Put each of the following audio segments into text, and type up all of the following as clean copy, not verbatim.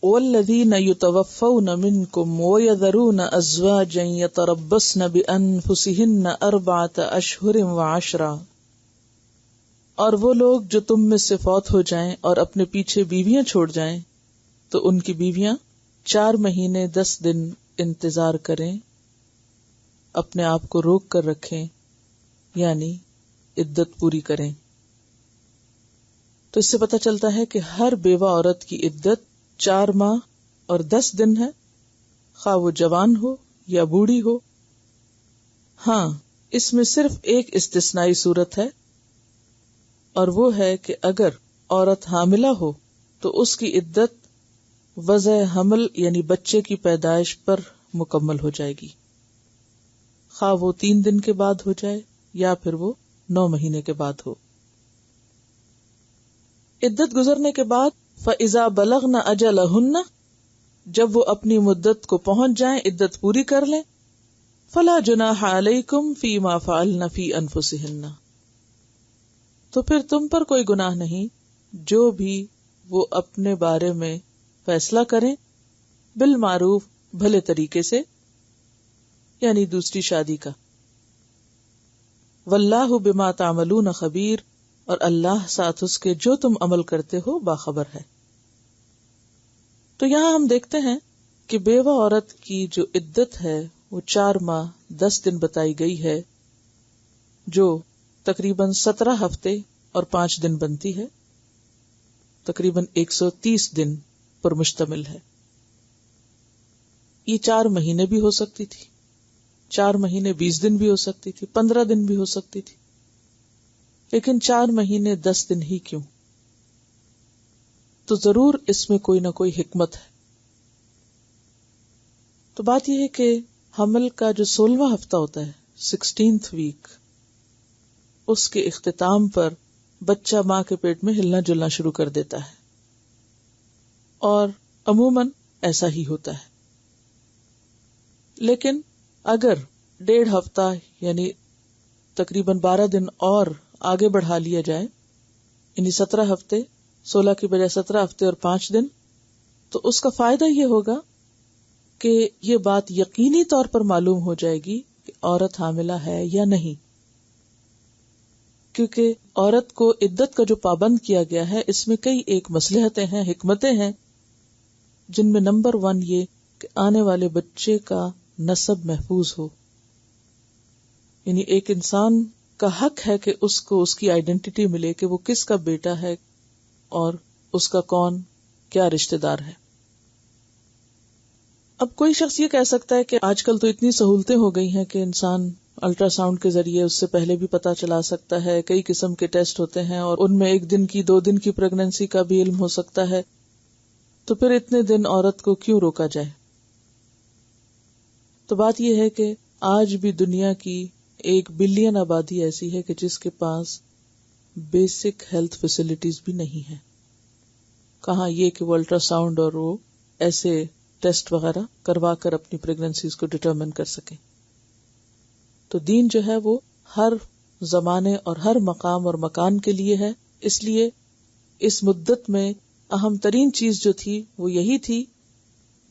والذین یتوفون منکم ویذرون ازواجا یتربصن بانفسہن 4 اشہر و10، اور وہ لوگ جو تم میں سے فوت ہو جائیں اور اپنے پیچھے بیویاں چھوڑ جائیں تو ان کی بیویاں 4 مہینے 10 دن انتظار کریں، اپنے آپ کو روک کر رکھیں، یعنی عدت پوری کریں۔ تو اس سے پتہ چلتا ہے کہ ہر بیوہ عورت کی عدت 4 ماہ اور 10 دن ہے، خواہ وہ جوان ہو یا بوڑھی ہو۔ ہاں، اس میں صرف ایک استثنائی صورت ہے، اور وہ ہے کہ اگر عورت حاملہ ہو تو اس کی عدت وضع حمل یعنی بچے کی پیدائش پر مکمل ہو جائے گی، خواہ وہ 3 دن کے بعد ہو جائے یا پھر وہ 9 مہینے کے بعد ہو۔ عدت گزرنے کے بعد فَإِذَا بَلَغْنَ أَجَلَهُنَّ، جب وہ اپنی مدت کو پہنچ جائیں، عدت پوری کر لیں، فَلَا جُنَاحَ عَلَيْكُمْ فِي مَا فَعَلْنَ فِي أَنفُسِهِنَّ، تو پھر تم پر کوئی گناہ نہیں جو بھی وہ اپنے بارے میں فیصلہ کریں بالمعروف، بھلے طریقے سے، یعنی دوسری شادی کا۔ واللہ بما تعملون خبیر، اور اللہ ساتھ اس کے جو تم عمل کرتے ہو باخبر ہے۔ تو یہاں ہم دیکھتے ہیں کہ بیوہ عورت کی جو عدت ہے وہ 4 ماہ 10 دن بتائی گئی ہے، جو تقریباً 17 ہفتے اور 5 دن بنتی ہے، تقریباً 130 دن پر مشتمل ہے۔ یہ 4 مہینے بھی ہو سکتی تھی، 4 مہینے 20 دن بھی ہو سکتی تھی، 15 دن بھی ہو سکتی تھی، لیکن 4 مہینے 10 دن ہی کیوں؟ تو ضرور اس میں کوئی نہ کوئی حکمت ہے۔ تو بات یہ ہے کہ حمل کا جو 16واں ہفتہ ہوتا ہے، 16th ویک، اس کے اختتام پر بچہ ماں کے پیٹ میں ہلنا جلنا شروع کر دیتا ہے، اور عموماً ایسا ہی ہوتا ہے۔ لیکن اگر 1.5 ہفتہ یعنی تقریباً 12 دن اور آگے بڑھا لیا جائے، یعنی 17 ہفتے، 16 کی بجائے 17 ہفتے اور 5 دن، تو اس کا فائدہ یہ ہوگا کہ یہ بات یقینی طور پر معلوم ہو جائے گی کہ عورت حاملہ ہے یا نہیں، کیونکہ عورت کو عدت کا جو پابند کیا گیا ہے اس میں کئی ایک مصلحتیں ہیں، حکمتیں ہیں، جن میں نمبر 1 یہ کہ آنے والے بچے کا نسب محفوظ ہو، یعنی ایک انسان کا حق ہے کہ اس کو اس کی آئیڈینٹی ملے کہ وہ کس کا بیٹا ہے اور اس کا کون کیا رشتہ دار ہے۔ اب کوئی شخص یہ کہہ سکتا ہے کہ آج کل تو اتنی سہولتیں ہو گئی ہیں کہ انسان الٹرا ساؤنڈ کے ذریعے اس سے پہلے بھی پتہ چلا سکتا ہے، کئی قسم کے ٹیسٹ ہوتے ہیں اور ان میں 1 دن کی 2 دن کی پریگننسی کا بھی علم ہو سکتا ہے، تو پھر اتنے دن عورت کو کیوں روکا جائے؟ تو بات یہ ہے کہ آج بھی دنیا کی 1 بلین آبادی ایسی ہے کہ جس کے پاس بیسک ہیلتھ فیسلٹیز بھی نہیں ہیں، کہاں یہ کہ وہ الٹرا ساؤنڈ اور وہ ایسے ٹیسٹ وغیرہ کروا کر اپنی پریگننسیز کو ڈٹرمن کر سکیں۔ تو دین جو ہے وہ ہر زمانے اور ہر مقام اور مکان کے لیے ہے، اس لیے اس مدت میں اہم ترین چیز جو تھی وہ یہی تھی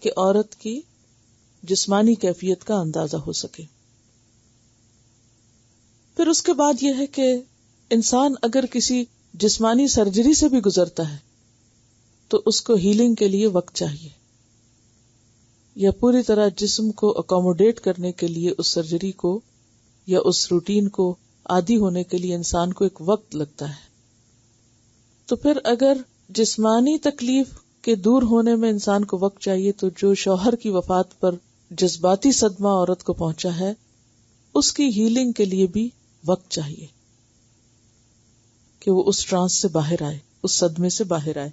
کہ عورت کی جسمانی کیفیت کا اندازہ ہو سکے۔ پھر اس کے بعد یہ ہے کہ انسان اگر کسی جسمانی سرجری سے بھی گزرتا ہے تو اس کو ہیلنگ کے لیے وقت چاہیے، یا پوری طرح جسم کو اکوموڈیٹ کرنے کے لیے اس سرجری کو یا اس روٹین کو عادی ہونے کے لیے انسان کو ایک وقت لگتا ہے۔ تو پھر اگر جسمانی تکلیف کے دور ہونے میں انسان کو وقت چاہیے، تو جو شوہر کی وفات پر جذباتی صدمہ عورت کو پہنچا ہے اس کی ہیلنگ کے لیے بھی وقت چاہیے کہ وہ اس ٹرانس سے باہر آئے، اس صدمے سے باہر آئے۔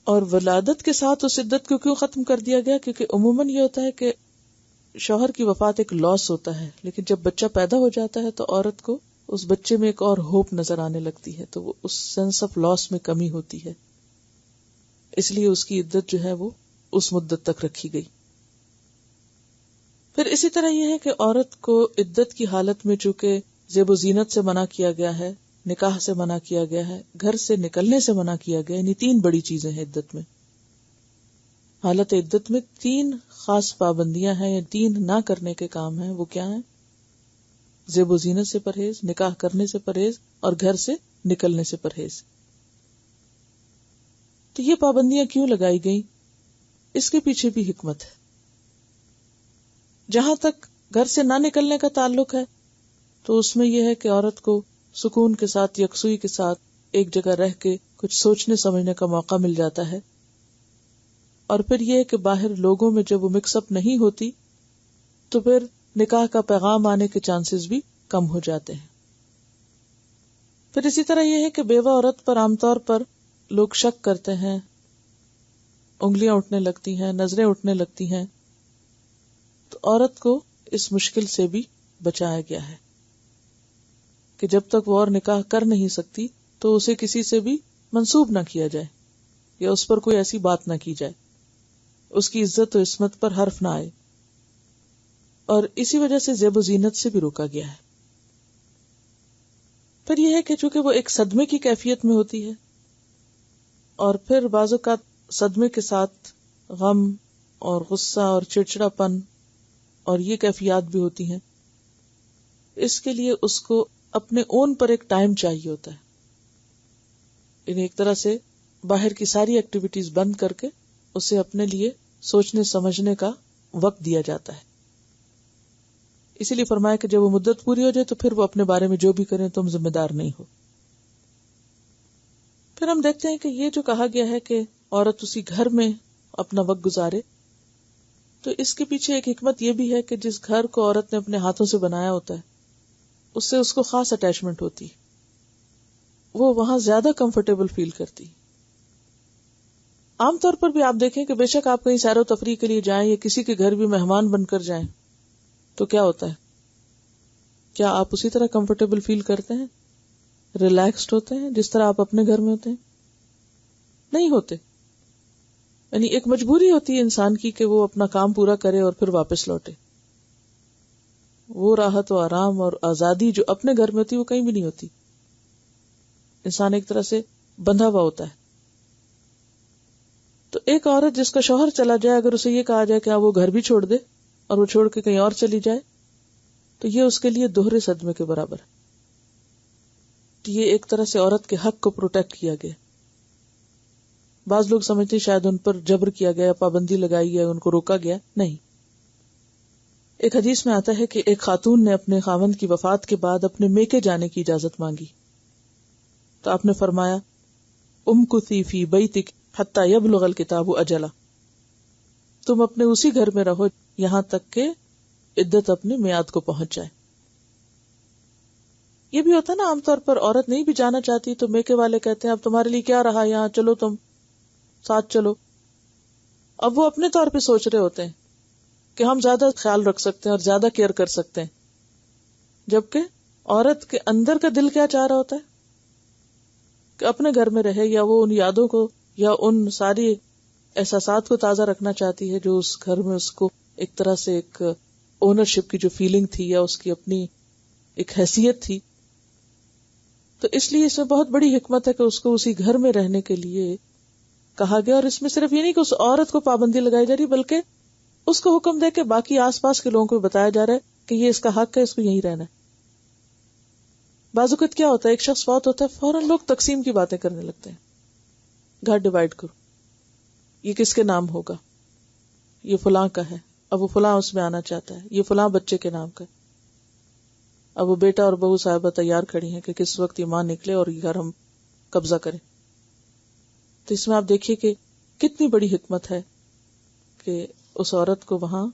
اور ولادت کے ساتھ اس عدت کو کیوں ختم کر دیا گیا؟ کیونکہ عموماً یہ ہوتا ہے کہ شوہر کی وفات ایک لاس ہوتا ہے، لیکن جب بچہ پیدا ہو جاتا ہے تو عورت کو اس بچے میں ایک اور ہوپ نظر آنے لگتی ہے، تو وہ اس سینس آف لاس میں کمی ہوتی ہے، اس لیے اس کی عدت جو ہے وہ اس مدت تک رکھی گئی۔ پھر اسی طرح یہ ہے کہ عورت کو عدت کی حالت میں چونکہ زیب و زینت سے منع کیا گیا ہے، نکاح سے منع کیا گیا ہے، گھر سے نکلنے سے منع کیا گیا، یعنی 3 بڑی چیزیں ہیں عدت میں۔ حالت عدت میں 3 خاص پابندیاں ہیں یا 3 نہ کرنے کے کام ہیں. وہ کیا ہیں؟ زیب و زینت سے پرہیز، نکاح کرنے سے پرہیز اور گھر سے نکلنے سے پرہیز. تو یہ پابندیاں کیوں لگائی گئیں؟ اس کے پیچھے بھی حکمت ہے. جہاں تک گھر سے نہ نکلنے کا تعلق ہے تو اس میں یہ ہے کہ عورت کو سکون کے ساتھ، یکسوئی کے ساتھ ایک جگہ رہ کے کچھ سوچنے سمجھنے کا موقع مل جاتا ہے. اور پھر یہ ہے کہ باہر لوگوں میں جب وہ مکس اپ نہیں ہوتی تو پھر نکاح کا پیغام آنے کے چانسز بھی کم ہو جاتے ہیں. پھر اسی طرح یہ ہے کہ بیوہ عورت پر عام طور پر لوگ شک کرتے ہیں، انگلیاں اٹھنے لگتی ہیں، نظریں اٹھنے لگتی ہیں. تو عورت کو اس مشکل سے بھی بچایا گیا ہے کہ جب تک وہ اور نکاح کر نہیں سکتی تو اسے کسی سے بھی منسوب نہ کیا جائے یا اس پر کوئی ایسی بات نہ کی جائے، اس کی عزت و عصمت پر حرف نہ آئے. اور اسی وجہ سے زیب و زینت سے بھی روکا گیا ہے. پھر یہ ہے کہ چونکہ وہ ایک صدمے کی کیفیت میں ہوتی ہے اور پھر بعض اوقات صدمے کے ساتھ غم اور غصہ اور چڑچڑاپن اور یہ کیفیات بھی ہوتی ہیں، اس کے لیے اس کو اپنے اون پر ایک ٹائم چاہیے ہوتا ہے. یعنی ایک طرح سے باہر کی ساری ایکٹیویٹیز بند کر کے اسے اپنے لیے سوچنے سمجھنے کا وقت دیا جاتا ہے. اسی لیے فرمایا کہ جب وہ مدت پوری ہو جائے تو پھر وہ اپنے بارے میں جو بھی کریں تم ذمہ دار نہیں ہو. پھر ہم دیکھتے ہیں کہ یہ جو کہا گیا ہے کہ عورت اسی گھر میں اپنا وقت گزارے، تو اس کے پیچھے ایک حکمت یہ بھی ہے کہ جس گھر کو عورت نے اپنے ہاتھوں سے بنایا ہوتا ہے اس سے اس کو خاص اٹیچمنٹ ہوتی، وہ وہاں زیادہ کمفرٹیبل فیل کرتی. عام طور پر بھی آپ دیکھیں کہ بے شک آپ کہیں سیر و تفریح کے لیے جائیں یا کسی کے گھر بھی مہمان بن کر جائیں تو کیا ہوتا ہے؟ کیا آپ اسی طرح کمفرٹیبل فیل کرتے ہیں، ریلیکسڈ ہوتے ہیں جس طرح آپ اپنے گھر میں ہوتے ہیں؟ نہیں ہوتے. یعنی ایک مجبوری ہوتی ہے انسان کی کہ وہ اپنا کام پورا کرے اور پھر واپس لوٹے. وہ راحت و آرام اور آزادی جو اپنے گھر میں ہوتی وہ کہیں بھی نہیں ہوتی. انسان ایک طرح سے بندھا ہوا ہوتا ہے. تو ایک عورت جس کا شوہر چلا جائے، اگر اسے یہ کہا جائے کہ وہ گھر بھی چھوڑ دے اور وہ چھوڑ کے کہیں اور چلی جائے تو یہ اس کے لیے دوہرے صدمے کے برابر ہے. تو یہ ایک طرح سے عورت کے حق کو پروٹیکٹ کیا گیا. بعض لوگ سمجھتے شاید ان پر جبر کیا گیا، پابندی لگائی ہے، ان کو روکا گیا. نہیں. ایک حدیث میں آتا ہے کہ ایک خاتون نے اپنے خاوند کی وفات کے بعد اپنے میکے جانے کی اجازت مانگی تو آپ نے فرمایا امکثی فی بیتک حتی یبلغ الکتاب اجلہ، تم اپنے اسی گھر میں رہو یہاں تک کہ عدت اپنی میعاد کو پہنچ جائے. یہ بھی ہوتا ہے نا، عام طور پر عورت نہیں بھی جانا چاہتی تو میکے والے کہتے ہیں اب تمہارے لیے کیا رہا یہاں، چلو تم ساتھ چلو. اب وہ اپنے طور پہ سوچ رہے ہوتے ہیں کہ ہم زیادہ خیال رکھ سکتے ہیں اور زیادہ کیئر کر سکتے ہیں، جبکہ عورت کے اندر کا دل کیا چاہ رہا ہوتا ہے کہ اپنے گھر میں رہے، یا وہ ان یادوں کو یا ان ساری احساسات کو تازہ رکھنا چاہتی ہے جو اس گھر میں اس کو ایک طرح سے ایک اونرشپ کی جو فیلنگ تھی یا اس کی اپنی ایک حیثیت تھی. تو اس لیے اس میں بہت بڑی حکمت ہے کہ اس کو اسی گھر میں رہنے کے لیے کہا گیا. اور اس میں صرف یہ نہیں کہ اس عورت کو پابندی لگائی جا رہی بلکہ اس کو حکم دے کے باقی آس پاس کے لوگوں کو بتایا جا رہا ہے کہ یہ اس کا حق ہے، اس کو یہیں رہنا ہے. بعض اوقات کیا ہوتا ہے، ایک شخص فوت ہوتا ہے فوراً لوگ تقسیم کی باتیں کرنے لگتے ہیں، گھر ڈیوائیڈ کرو، یہ کس کے نام ہوگا، یہ فلاں کا ہے، اب وہ فلاں اس میں آنا چاہتا ہے، یہ فلاں بچے کے نام کا ہے. اب وہ بیٹا اور بہو صاحبہ تیار کھڑی ہیں کہ کس وقت یہ ماں نکلے اور یہ گھر ہم قبضہ کریں. تو اس میں آپ دیکھیے کہ کتنی بڑی حکمت ہے کہ اس عورت کو وہاں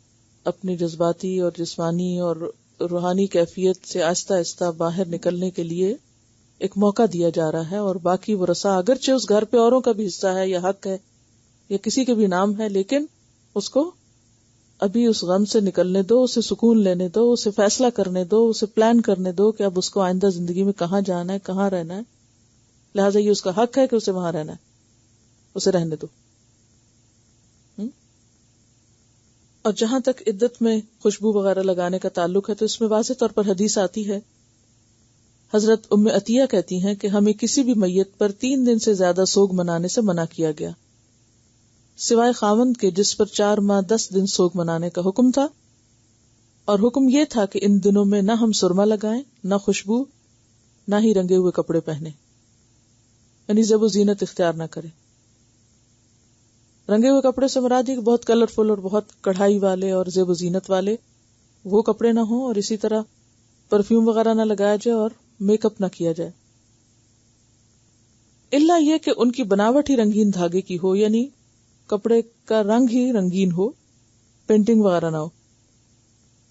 اپنی جذباتی اور جسمانی اور روحانی کیفیت سے آہستہ آہستہ باہر نکلنے کے لیے ایک موقع دیا جا رہا ہے. اور باقی وہ رسا اگرچہ اس گھر پہ اوروں کا بھی حصہ ہے یا حق ہے یا کسی کے بھی نام ہے، لیکن اس کو ابھی اس غم سے نکلنے دو، اسے سکون لینے دو، اسے فیصلہ کرنے دو، اسے پلان کرنے دو کہ اب اس کو آئندہ زندگی میں کہاں جانا ہے، کہاں رہنا ہے. لہٰذا یہ اس کا حق ہے کہ اسے وہاں رہنا ہے، اسے رہنے دو. اور جہاں تک عدت میں خوشبو وغیرہ لگانے کا تعلق ہے تو اس میں واضح طور پر حدیث آتی ہے. حضرت ام عطیہ کہتی ہیں کہ ہمیں کسی بھی میت پر 3 دن سے زیادہ سوگ منانے سے منع کیا گیا. سوائے خاوند کے جس پر 4 ماہ 10 دن سوگ منانے کا حکم تھا، اور حکم یہ تھا کہ ان دنوں میں نہ ہم سرما لگائیں، نہ خوشبو، نہ ہی رنگے ہوئے کپڑے پہنے، یعنی زیب و زینت اختیار نہ کریں۔ رنگے ہوئے کپڑے سے مراد یہ کہ بہت کلرفل اور بہت کڑھائی والے اور زیب و زینت والے وہ کپڑے نہ ہوں، اور اسی طرح پرفیوم وغیرہ نہ لگایا جائے اور میک اپ نہ کیا جائے، الا یہ کہ ان کی بناوٹ ہی رنگین دھاگے کی ہو، یعنی کپڑے کا رنگ ہی رنگین ہو، پینٹنگ وغیرہ نہ ہو۔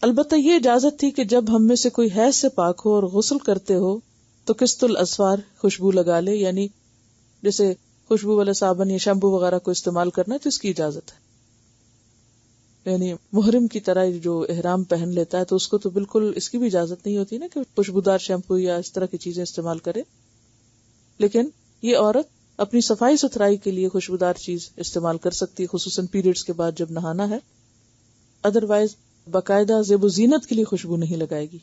البتہ یہ اجازت تھی کہ جب ہم میں سے کوئی حیض سے پاک ہو اور غسل کرتے ہو تو قسط الاسفار خوشبو لگا لے، یعنی جیسے خوشبو والا صابن یا شیمپو وغیرہ کو استعمال کرنا ہے تو اس کی اجازت ہے، یعنی محرم کی طرح جو احرام پہن لیتا ہے تو اس کو تو بالکل اس کی بھی اجازت نہیں ہوتی نا کہ خوشبودار شیمپو یا اس طرح کی چیزیں استعمال کرے، لیکن یہ عورت اپنی صفائی ستھرائی کے لیے خوشبودار چیز استعمال کر سکتی ہے، خصوصاً پیریڈز کے بعد جب نہانا ہے، ادروائز باقاعدہ زیب و زینت کے لیے خوشبو نہیں لگائے گی۔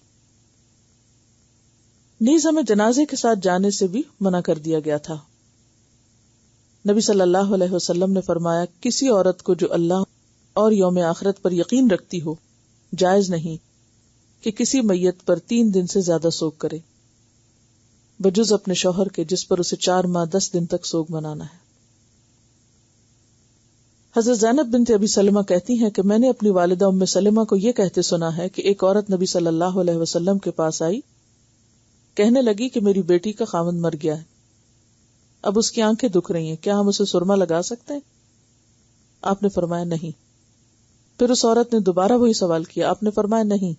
نیز ہمیں جنازے کے ساتھ جانے سے بھی منع کر دیا گیا تھا۔ نبی صلی اللہ علیہ وسلم نے فرمایا، کسی عورت کو جو اللہ اور یوم آخرت پر یقین رکھتی ہو جائز نہیں کہ کسی میت پر 3 دن سے زیادہ سوگ کرے، بجز اپنے شوہر کے جس پر اسے 4 ماہ 10 دن تک سوگ منانا ہے۔ حضرت زینب بنت ابی سلمہ کہتی ہیں کہ میں نے اپنی والدہ ام سلمہ کو یہ کہتے سنا ہے کہ ایک عورت نبی صلی اللہ علیہ وسلم کے پاس آئی، کہنے لگی کہ میری بیٹی کا خاوند مر گیا ہے، اب اس کی آنکھیں دکھ رہی ہیں، کیا ہم اسے سرما لگا سکتے ہیں؟ آپ نے فرمایا نہیں۔ پھر اس عورت نے دوبارہ وہی سوال کیا، آپ نے فرمایا نہیں۔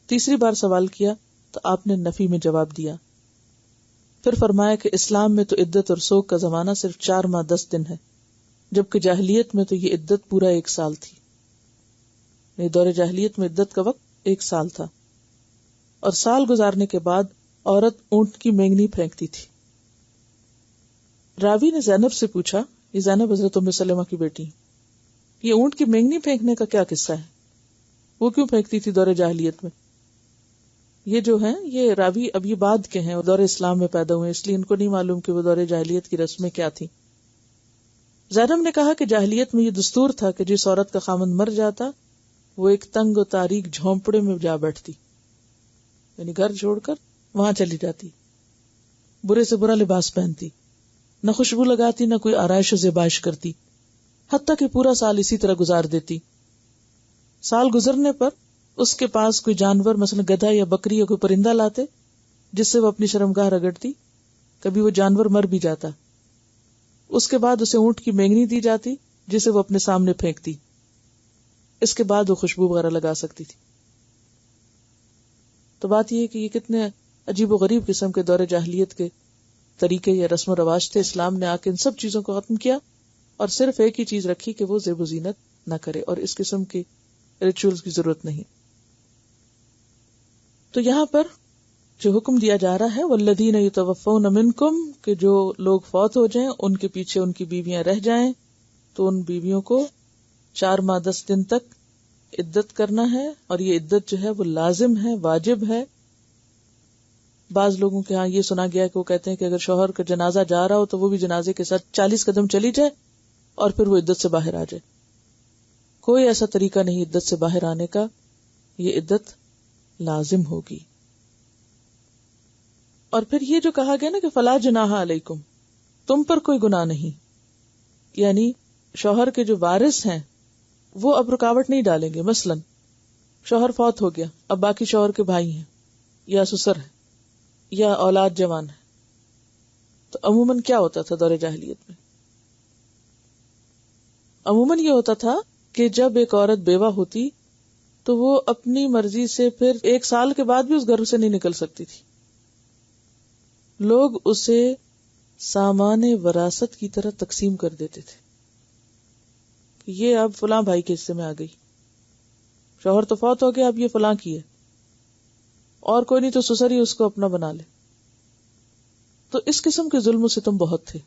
تیسری بار سوال کیا تو آپ نے نفی میں جواب دیا۔ پھر فرمایا کہ اسلام میں تو عدت اور سوگ کا زمانہ صرف 4 ماہ 10 دن ہے، جبکہ جاہلیت میں تو یہ عدت پورا 1 سال تھی، یعنی دور جاہلیت میں عدت کا وقت 1 سال تھا، اور سال گزارنے کے بعد عورت اونٹ کی مینگنی پھینکتی تھی۔ راوی نے زینب سے پوچھا، یہ زینب حضرت ام سلمہ کی بیٹی، یہ اونٹ کی مینگنی پھینکنے کا کیا قصہ ہے؟ وہ کیوں پھینکتی تھی دور جاہلیت میں؟ یہ جو ہیں یہ راوی اب یہ بعد کے ہیں اور دور اسلام میں پیدا ہوئے، اس لیے ان کو نہیں معلوم کہ وہ دور جاہلیت کی رسمیں کیا تھیں۔ زینب نے کہا کہ جاہلیت میں یہ دستور تھا کہ جس عورت کا خاوند مر جاتا وہ ایک تنگ و تاریک جھونپڑے میں جا بیٹھتی، یعنی گھر چھوڑ کر وہاں چلی جاتی، برے سے برا لباس پہنتی، نہ خوشبو لگاتی، نہ کوئی آرائش و زیبائش کرتی، حتیٰ کہ پورا سال اسی طرح گزار دیتی۔ سال گزرنے پر اس کے پاس کوئی جانور مثلا گدھا یا بکری یا کوئی پرندہ لاتے جس سے وہ اپنی شرمگاہ رگڑتی، کبھی وہ جانور مر بھی جاتا، اس کے بعد اسے اونٹ کی مینگنی دی جاتی جسے وہ اپنے سامنے پھینکتی، اس کے بعد وہ خوشبو وغیرہ لگا سکتی تھی۔ تو بات یہ ہے کہ یہ کتنے عجیب و غریب قسم کے دور جاہلیت کے طریقے یا رسم و رواج تھے۔ اسلام نے آ کے ان سب چیزوں کو ختم کیا اور صرف ایک ہی چیز رکھی کہ وہ زیب و زینت نہ کرے، اور اس قسم کی ریچولز کی ضرورت نہیں۔ تو یہاں پر جو حکم دیا جا رہا ہے والذین یتوفون منکم، کہ جو لوگ فوت ہو جائیں ان کے پیچھے ان کی بیویاں رہ جائیں تو ان بیویوں کو 4 ماہ 10 دن تک عدت کرنا ہے، اور یہ عدت جو ہے وہ لازم ہے، واجب ہے۔ بعض لوگوں کے ہاں یہ سنا گیا ہے کہ وہ کہتے ہیں کہ اگر شوہر کا جنازہ جا رہا ہو تو وہ بھی جنازے کے ساتھ 40 قدم چلی جائے اور پھر وہ عدت سے باہر آ جائے۔ کوئی ایسا طریقہ نہیں عدت سے باہر آنے کا، یہ عدت لازم ہوگی۔ اور پھر یہ جو کہا گیا نا کہ فلا جناح علیکم، تم پر کوئی گناہ نہیں، یعنی شوہر کے جو وارث ہیں وہ اب رکاوٹ نہیں ڈالیں گے۔ مثلا شوہر فوت ہو گیا، اب باقی شوہر کے بھائی ہیں یا سسر ہیں یا اولاد جوان ہے، تو عموماً کیا ہوتا تھا دور جاہلیت میں؟ عموماً یہ ہوتا تھا کہ جب ایک عورت بیوہ ہوتی تو وہ اپنی مرضی سے پھر 1 سال کے بعد بھی اس گھر سے نہیں نکل سکتی تھی، لوگ اسے سامان وراثت کی طرح تقسیم کر دیتے تھے کہ یہ اب فلاں بھائی کے حصے میں آ گئی، شوہر تو فوت ہو گیا، اب یہ فلاں کی ہے، اور کوئی نہیں تو سسر ہی اس کو اپنا بنا لے۔ تو اس قسم کے ظلم و ستم بہت تھے،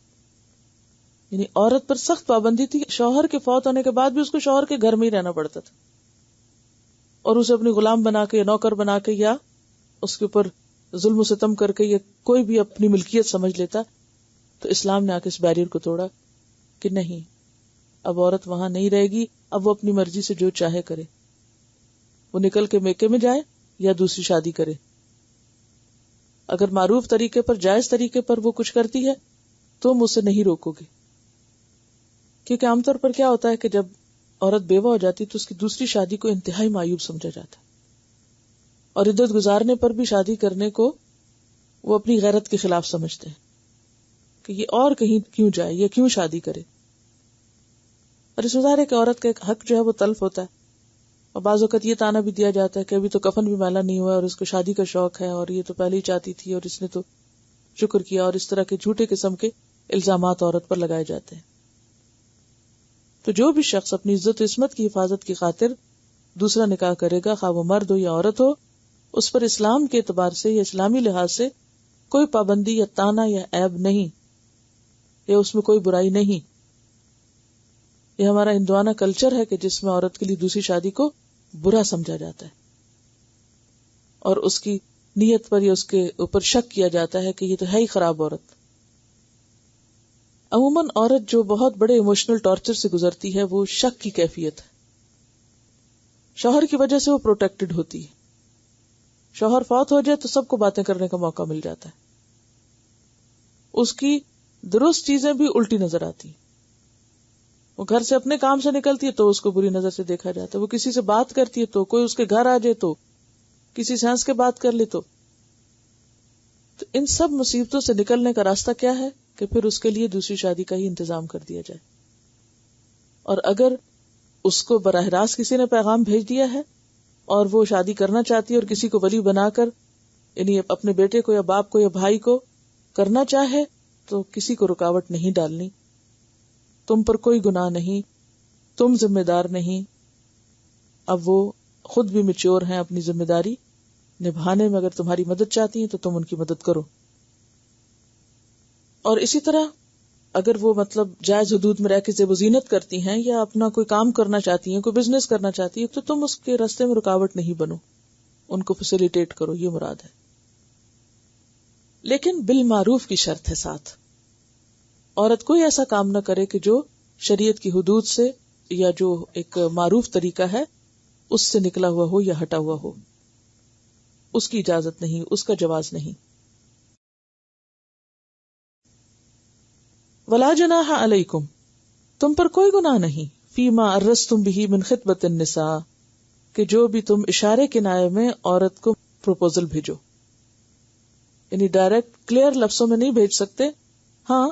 یعنی عورت پر سخت پابندی تھی، شوہر کے فوت ہونے کے بعد بھی اس کو شوہر کے گھر میں ہی رہنا پڑتا تھا، اور اسے اپنی غلام بنا کے یا نوکر بنا کے یا اس کے اوپر ظلم و ستم کر کے یا کوئی بھی اپنی ملکیت سمجھ لیتا۔ تو اسلام نے آ کے اس بیریئر کو توڑا کہ نہیں، اب عورت وہاں نہیں رہے گی، اب وہ اپنی مرضی سے جو چاہے کرے، وہ نکل کے میکے میں جائے یا دوسری شادی کرے. اگر معروف طریقے پر، جائز طریقے پر وہ کچھ کرتی ہے تو ہم اسے نہیں روکو گے. کیونکہ عام طور پر کیا ہوتا ہے کہ جب عورت بیوہ ہو جاتی تو اس کی دوسری شادی کو انتہائی معیوب سمجھا جاتا ہے، اور عدت گزارنے پر بھی شادی کرنے کو وہ اپنی غیرت کے خلاف سمجھتے ہیں کہ یہ اور کہیں کیوں جائے، یہ کیوں شادی کرے. اور اس میں ظاہر ہے کہ عورت کا ایک حق جو ہے وہ تلف ہوتا ہے، اور بعض اوقات یہ تانا بھی دیا جاتا ہے کہ ابھی تو کفن بھی میلا نہیں ہوا اور اس کو شادی کا شوق ہے، اور یہ تو پہلے ہی چاہتی تھی اور اس نے تو شکر کیا، اور اس طرح کے جھوٹے قسم کے الزامات عورت پر لگائے جاتے ہیں. تو جو بھی شخص اپنی عزت و عصمت کی حفاظت کی خاطر دوسرا نکاح کرے گا، خواہ وہ مرد ہو یا عورت ہو، اس پر اسلام کے اعتبار سے یا اسلامی لحاظ سے کوئی پابندی یا تانا یا عیب نہیں، یا اس میں کوئی برائی نہیں. یہ ہمارا ہندوانہ کلچر ہے کہ جس میں عورت کے لیے دوسری شادی کو برا سمجھا جاتا ہے اور اس کی نیت پر یا اس کے اوپر شک کیا جاتا ہے کہ یہ تو ہے ہی خراب عورت. عموماً عورت جو بہت بڑے ایموشنل ٹارچر سے گزرتی ہے وہ شک کی کیفیت ہے. شوہر کی وجہ سے وہ پروٹیکٹڈ ہوتی ہے. شوہر فوت ہو جائے تو سب کو باتیں کرنے کا موقع مل جاتا ہے، اس کی درست چیزیں بھی الٹی نظر آتی ہیں. وہ گھر سے اپنے کام سے نکلتی ہے تو اس کو بری نظر سے دیکھا جاتا ہے، وہ کسی سے بات کرتی ہے تو، کوئی اس کے گھر آ جائے تو، کسی سے ہنس کے بات کر لے تو ان سب مصیبتوں سے نکلنے کا راستہ کیا ہے کہ پھر اس کے لیے دوسری شادی کا ہی انتظام کر دیا جائے. اور اگر اس کو براہ راست کسی نے پیغام بھیج دیا ہے اور وہ شادی کرنا چاہتی ہے اور کسی کو ولی بنا کر، یعنی اپنے بیٹے کو یا باپ کو یا بھائی کو کرنا چاہے، تو کسی کو رکاوٹ نہیں ڈالنی. تم پر کوئی گناہ نہیں، تم ذمہ دار نہیں. اب وہ خود بھی میچور ہیں اپنی ذمہ داری نبھانے میں، اگر تمہاری مدد چاہتی ہیں تو تم ان کی مدد کرو. اور اسی طرح اگر وہ جائز حدود میں رہ کے زیب و زینت کرتی ہیں یا اپنا کوئی کام کرنا چاہتی ہیں، کوئی بزنس کرنا چاہتی ہیں، تو تم اس کے راستے میں رکاوٹ نہیں بنو، ان کو فیسیلیٹیٹ کرو، یہ مراد ہے. لیکن بالمعروف کی شرط ہے ساتھ. عورت کوئی ایسا کام نہ کرے کہ جو شریعت کی حدود سے یا جو ایک معروف طریقہ ہے اس سے نکلا ہوا ہو یا ہٹا ہوا ہو. اس کی اجازت نہیں، اس کا جواز نہیں. ولا جناح علیکم، تم پر کوئی گناہ نہیں، فیما ارستم بہ من خطبۃ النساء، کہ جو بھی تم اشارے کنائے میں عورت کو پروپوزل بھیجو. یعنی ڈائریکٹ کلیئر لفظوں میں نہیں بھیج سکتے، ہاں